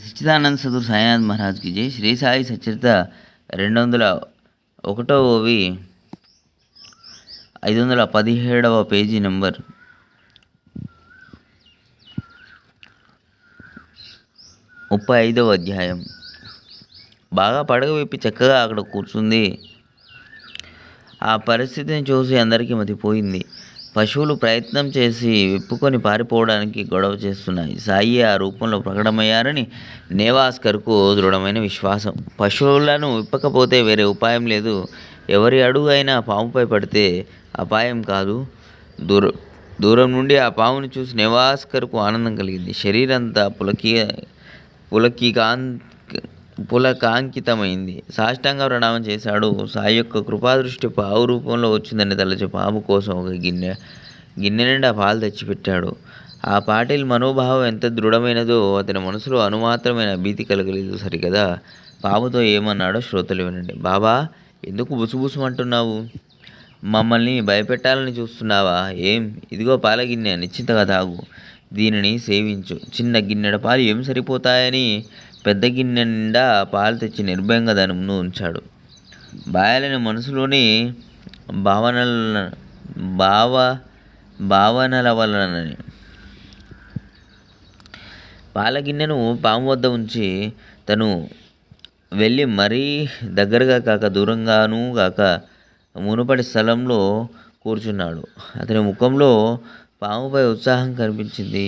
సచ్చిదానంద సద్గురు సాయినాథ్ మహారాజ్కి జై. Shri Sai సచరిత 201వ ఓవి 517వ page number 35వ అధ్యాయం. బాగా పడగ విప్పి చక్కగా అక్కడ కూర్చుంది. ఆ పరిస్థితిని చూసి అందరికీ మతిపోయింది. పశువులు ప్రయత్నం చేసి విప్పుకొని పారిపోవడానికి గొడవ చేస్తున్నాయి. సాయి ఆ రూపంలో ప్రకటమయ్యారని నేవాస్కర్కు దృఢమైన విశ్వాసం. పశువులను విప్పకపోతే వేరే ఉపాయం లేదు. ఎవరి అడుగు అయినా పాముపై పడితే అపాయం కాదు. దూరం నుండి ఆ పాముని చూసి నేవాస్కర్కు ఆనందం కలిగింది. శరీరంతా పులకాంకితమైంది. సాష్టాంగ ప్రణామం చేశాడు. సాయి యొక్క కృపాదృష్టి పావు రూపంలో వచ్చిందని తలచి పాము కోసం ఒక గిన్నె నిండా పాలు తెచ్చిపెట్టాడు. ఆ పాటిల్ మనోభావం ఎంత దృఢమైనదో అతని మనసులో అనుమాత్రమైన భీతి కలగలేదు. సరికదా పాముతో ఏమన్నాడో శ్రోతలు వినండి. బాబా, ఎందుకు బుసుబుసుమంటున్నావు? మమ్మల్ని భయపెట్టాలని చూస్తున్నావా? ఏం, ఇదిగో పాల గిన్నె, నిశ్చింతగా తాగు. దీనిని సేవించు. చిన్న గిన్నెడ పాలు ఏం సరిపోతాయని పెద్ద గిన్నె నిండా పాలు తెచ్చి నిర్భయంగా దాని ముందు ఉంచాడు. బాయలని మనసులోని భావనల వలనని పాల గిన్నెను పాము వద్ద ఉంచి తను వెళ్ళి మరీ దగ్గరగా కాక దూరంగానూ కాక మునుపటి స్థలంలో కూర్చున్నాడు. అతని ముఖంలో పాముపై ఉత్సాహం కనిపించింది.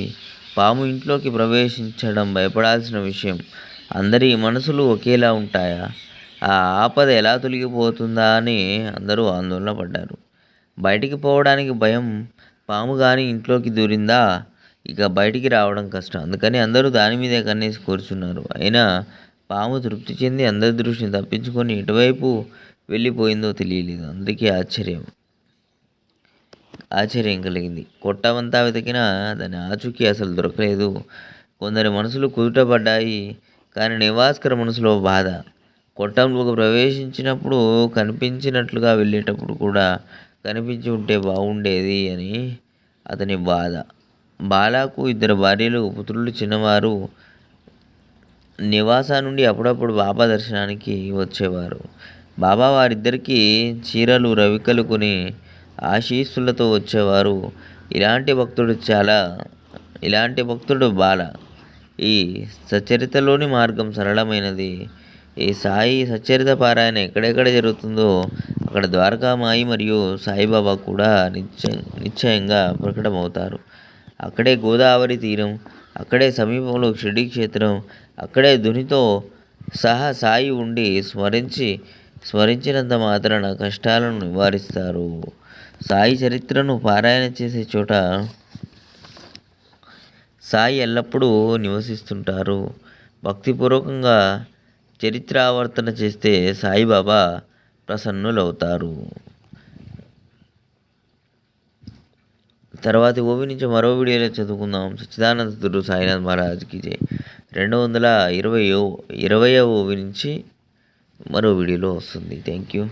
పాము ఇంట్లోకి ప్రవేశించడం భయపడాల్సిన విషయం. అందరి మనసులు ఒకేలా ఉంటాయా? ఆ ఆపద ఎలా తొలగిపోతుందా అని అందరూ ఆందోళన పడ్డారు. బయటికి పోవడానికి భయం. పాము కానీ ఇంట్లోకి దూరిందా ఇక బయటికి రావడం కష్టం. అందుకని అందరూ దాని మీదే కన్నేసి కూర్చున్నారు. అయినా పాము తృప్తి చెంది అందరి దృష్టిని తప్పించుకొని ఎటువైపు వెళ్ళిపోయిందో తెలియలేదు. అందరికీ ఆశ్చర్యం కలిగింది. కొట్టమంతా వెతికినా దాని ఆచూకీ అసలు దొరకలేదు. కొందరి మనసులు కుదుటపడ్డాయి. కానీ నివాస్కర్ మనసులో బాధ. కొట్టంలోకి ప్రవేశించినప్పుడు కనిపించినట్లుగా వెళ్ళేటప్పుడు కూడా కనిపించి ఉంటే బాగుండేది అని అతని బాధ. బాలాకు 2 భార్యలు, పుత్రులు చిన్నవారు. నివాసా నుండి అప్పుడప్పుడు బాబా దర్శనానికి వచ్చేవారు. బాబా వారిద్దరికీ చీరలు, రవికలు కొని ఆశీస్సులతో వచ్చేవారు. ఇలాంటి భక్తుడు బాల. ఈ సచరితలోని మార్గం సరళమైనది. ఈ సాయి సచరిత పారాయణ ఎక్కడెక్కడ జరుగుతుందో అక్కడ ద్వారకామాయి మరియు సాయిబాబా కూడా నిశ్చయంగా ప్రకటమవుతారు. అక్కడే గోదావరి తీరం, అక్కడే సమీపంలో షిరిడీ క్షేత్రం, అక్కడే ధునితో సహా సాయి ఉండి స్మరించినంత మాత్రాన కష్టాలను నివారిస్తారు. సాయి చరిత్రను పారాయణ చేసే చోట సాయి ఎల్లప్పుడూ నివసిస్తుంటారు. భక్తిపూర్వకంగా చరిత్రావర్తన చేస్తే సాయిబాబా ప్రసన్నులవుతారు. తర్వాతి ఓవి నుంచి మరో వీడియోలో చదువుకుందాం. సచ్చిదానంద సద్గురు సాయినాథ్ మహారాజ్కి జై. 220వ ఓవి నుంచి మరో వీడియోలో వస్తుంది. Thank you.